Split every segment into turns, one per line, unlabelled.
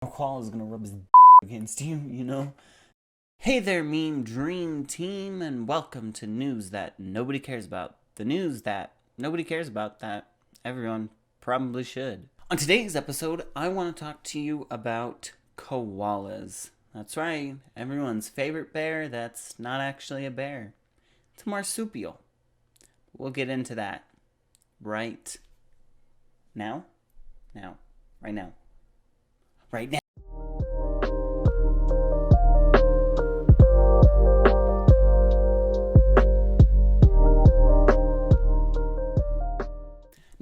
A koala's gonna rub his against you, you know? Hey there, meme dream team, and welcome to news that nobody cares about. The news that nobody cares about that everyone probably should. On today's episode, I want to talk to you about koalas. That's right, everyone's favorite bear that's not actually a bear. It's a marsupial. We'll get into that right now. Right now.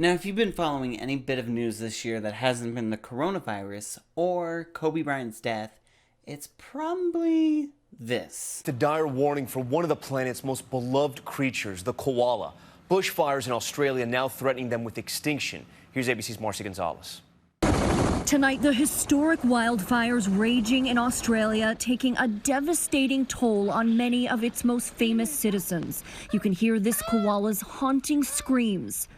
Now, if you've been following any bit of news this year that hasn't been the coronavirus or Kobe Bryant's death, it's probably this.
A dire warning for one of the planet's most beloved creatures, the koala. Bushfires in Australia now threatening them with extinction. Here's ABC's Marcy Gonzalez.
Tonight, the historic wildfires raging in Australia, taking a devastating toll on many of its most famous citizens. You can hear this koala's haunting screams.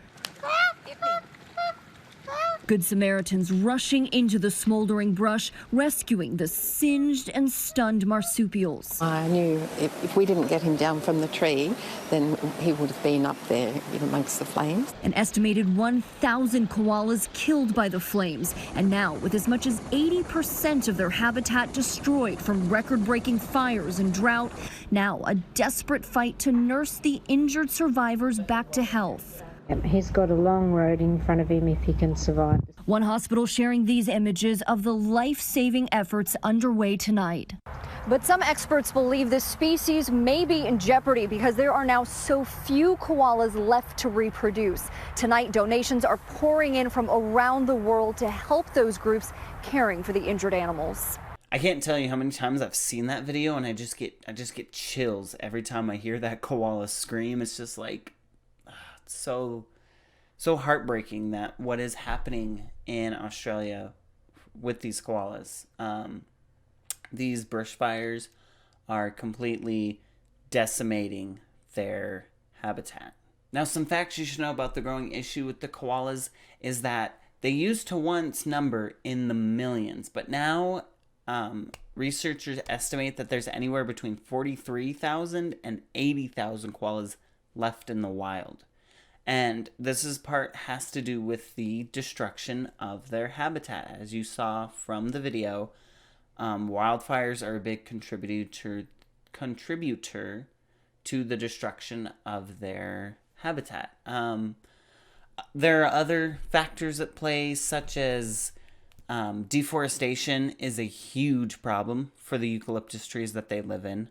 Good Samaritans rushing into the smoldering brush, rescuing the singed and stunned marsupials.
I knew if we didn't get him down from the tree, then he would have been up there amongst the flames.
An estimated 1,000 koalas killed by the flames, and now with as much as 80% of their habitat destroyed from record-breaking fires and drought, now a desperate fight to nurse the injured survivors back to health.
He's got a long road in front of him if he can survive.
One hospital sharing these images of the life-saving efforts underway tonight.
But some experts believe this species may be in jeopardy because there are now so few koalas left to reproduce. Tonight, donations are pouring in from around the world to help those groups caring for the injured animals.
I can't tell you how many times I've seen that video and I just get chills every time I hear that koala scream. It's just like so heartbreaking that what is happening in Australia with these koalas. These bushfires are completely decimating their habitat. Now, some facts you should know about the growing issue with the koalas is that they used to once number in the millions, but now researchers estimate that there's anywhere between 43,000 and 80,000 koalas left in the wild. And this has to do with the destruction of their habitat. As you saw from the video, wildfires are a big contributor to the destruction of their habitat. There are other factors at play, such as deforestation is a huge problem for the eucalyptus trees that they live in.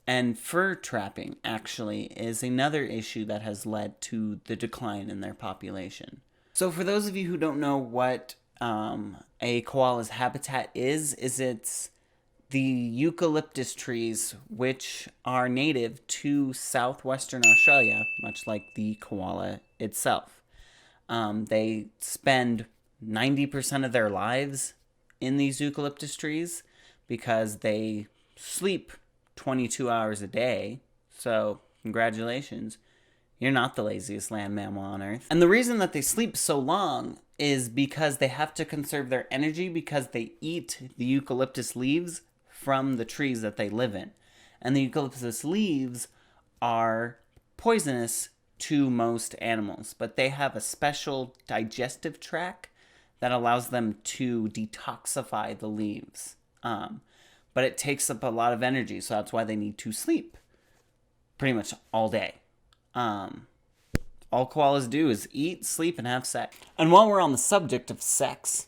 And fur trapping, actually, is another issue that has led to the decline in their population. So for those of you who don't know what a koala's habitat is it's the eucalyptus trees, which are native to southwestern Australia, much like the koala itself. They spend 90% of their lives in these eucalyptus trees because they sleep 22 hours a day, so congratulations, you're not the laziest land mammal on earth. And the reason that they sleep so long is because they have to conserve their energy because they eat the eucalyptus leaves from the trees that they live in. And the eucalyptus leaves are poisonous to most animals, but they have a special digestive tract that allows them to detoxify the leaves. But it takes up a lot of energy, so that's why they need to sleep pretty much all day. All koalas do is eat, sleep, and have sex. And while we're on the subject of sex,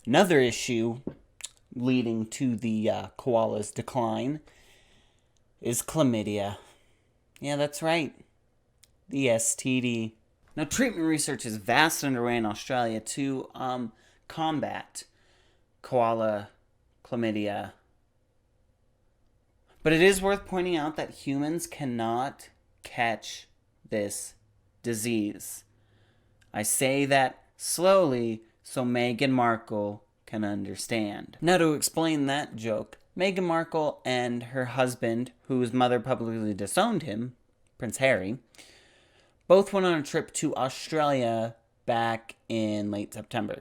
another issue leading to the koala's decline is chlamydia. Yeah, that's right. The STD. Now, treatment research is vast underway in Australia to combat koala chlamydia. But it is worth pointing out that humans cannot catch this disease. I say that slowly so Meghan Markle can understand. Now, to explain that joke, Meghan Markle and her husband, whose mother publicly disowned him, Prince Harry, both went on a trip to Australia back in late September.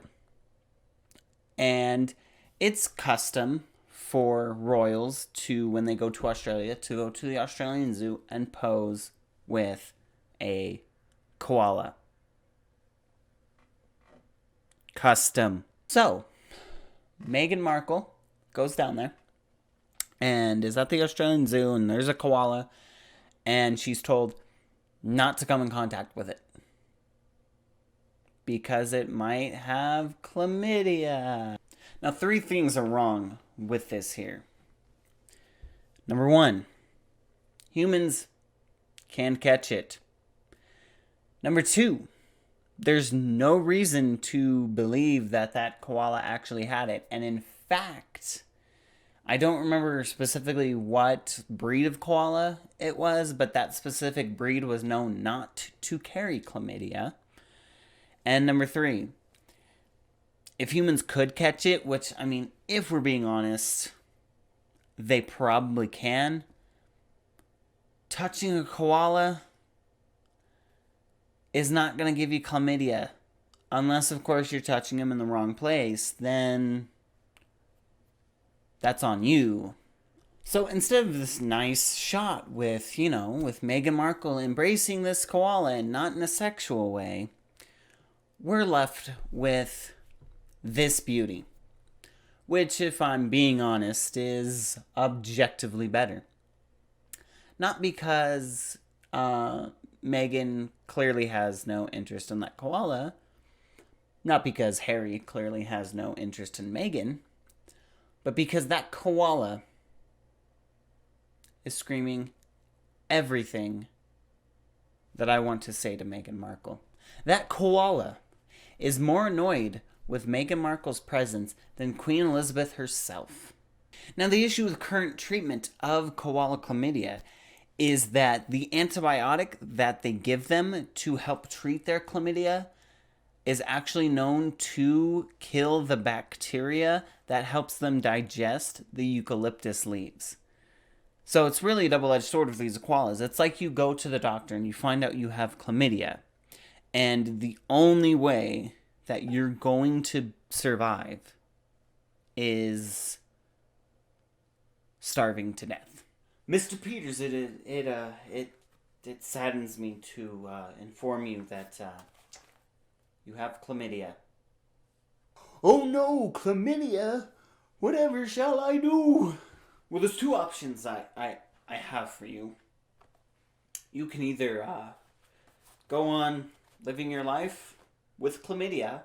And it's custom for royals to, when they go to Australia, to go to the Australian Zoo and pose with a koala. Custom. So, Meghan Markle goes down there and is at the Australian Zoo, and there's a koala, and she's told not to come in contact with it because it might have chlamydia. Now, 3 things are wrong with this here. Number 1, humans can catch it. Number 2, there's no reason to believe that koala actually had it. And in fact, I don't remember specifically what breed of koala it was, but that specific breed was known not to carry chlamydia. And number 3, if humans could catch it, which, I mean, if we're being honest, they probably can. Touching a koala is not going to give you chlamydia. Unless, of course, you're touching them in the wrong place, then that's on you. So instead of this nice shot with, with Meghan Markle embracing this koala and not in a sexual way, we're left with this beauty, which, if I'm being honest, is objectively better. Not because Meghan clearly has no interest in that koala, not because Harry clearly has no interest in Meghan, but because that koala is screaming everything that I want to say to Meghan Markle. That koala is more annoyed with Meghan Markle's presence than Queen Elizabeth herself. Now, the issue with current treatment of koala chlamydia is that the antibiotic that they give them to help treat their chlamydia is actually known to kill the bacteria that helps them digest the eucalyptus leaves. So it's really a double-edged sword with these koalas. It's like you go to the doctor and you find out you have chlamydia, and the only way that you're going to survive is starving to death. Mr. Peters, it saddens me to inform you that you have chlamydia. Oh no, chlamydia! Whatever shall I do? Well, there's 2 options I have for you. You can either go on living your life with chlamydia,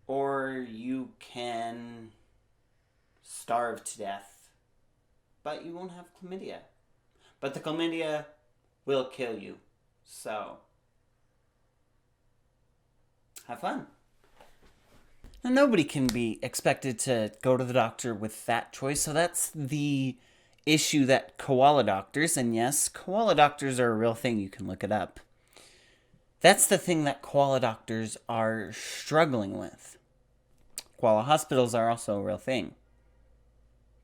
or you can starve to death, but you won't have chlamydia. But the chlamydia will kill you, so have fun. Now, nobody can be expected to go to the doctor with that choice, so that's the issue that koala doctors, and yes, koala doctors are a real thing, you can look it up. That's the thing that koala doctors are struggling with. Koala hospitals are also a real thing.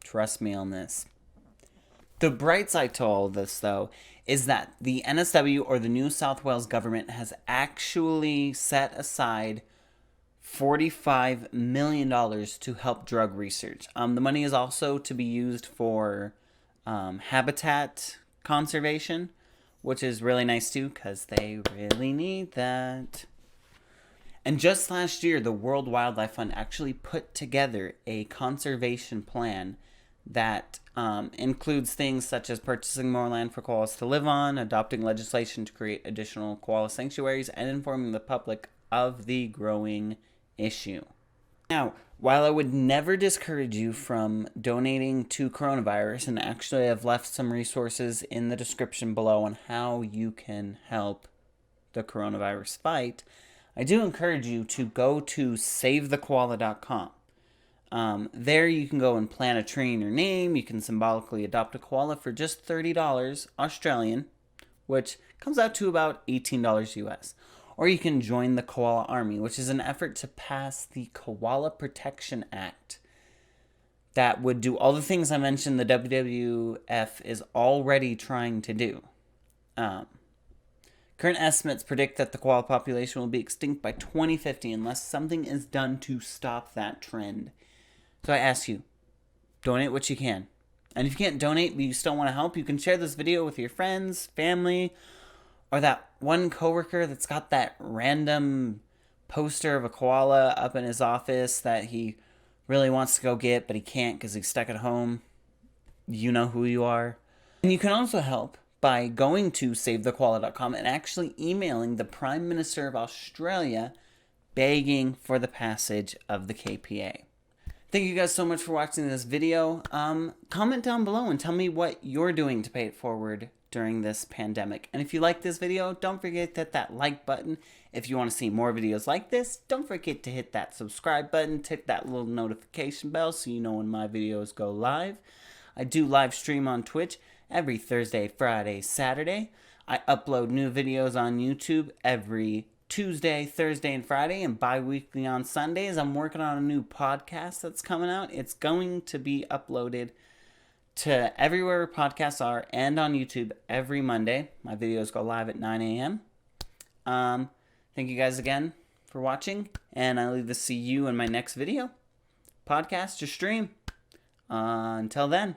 Trust me on this. The bright side to all this, though, is that the NSW, or the New South Wales government, has actually set aside $45 million to help drug research. The money is also to be used for habitat conservation, which is really nice too, because they really need that. And just last year, the World Wildlife Fund actually put together a conservation plan that includes things such as purchasing more land for koalas to live on, adopting legislation to create additional koala sanctuaries, and informing the public of the growing issue. Now, while I would never discourage you from donating to coronavirus, and actually I've left some resources in the description below on how you can help the coronavirus fight, I do encourage you to go to savethekoala.com. There you can go and plant a tree in your name. You can symbolically adopt a koala for just $30 Australian, which comes out to about $18 US. Or you can join the Koala Army, which is an effort to pass the Koala Protection Act that would do all the things I mentioned the WWF is already trying to do. Current estimates predict that the koala population will be extinct by 2050 unless something is done to stop that trend. So I ask you, donate what you can. And if you can't donate but you still want to help, you can share this video with your friends, family, or that one coworker that's got that random poster of a koala up in his office that he really wants to go get, but he can't because he's stuck at home. You know who you are. And you can also help by going to savethekoala.com and actually emailing the Prime Minister of Australia begging for the passage of the KPA. Thank you guys so much for watching this video. Comment down below and tell me what you're doing to pay it forward during this pandemic. And if you like this video, don't forget to hit that like button. If you want to see more videos like this, don't forget to hit that subscribe button, hit that little notification bell so you know when my videos go live. I do live stream on Twitch every Thursday, Friday, Saturday. I upload new videos on YouTube every Tuesday, Thursday, and Friday, and bi-weekly on Sundays. I'm working on a new podcast that's coming out. It's going to be uploaded to everywhere podcasts are and on YouTube every Monday. My videos go live at 9 a.m. Thank you guys again for watching, and I'll either see you in my next video, podcast, or stream. Until then,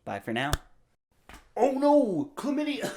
bye for now.
Oh no, chlamydia.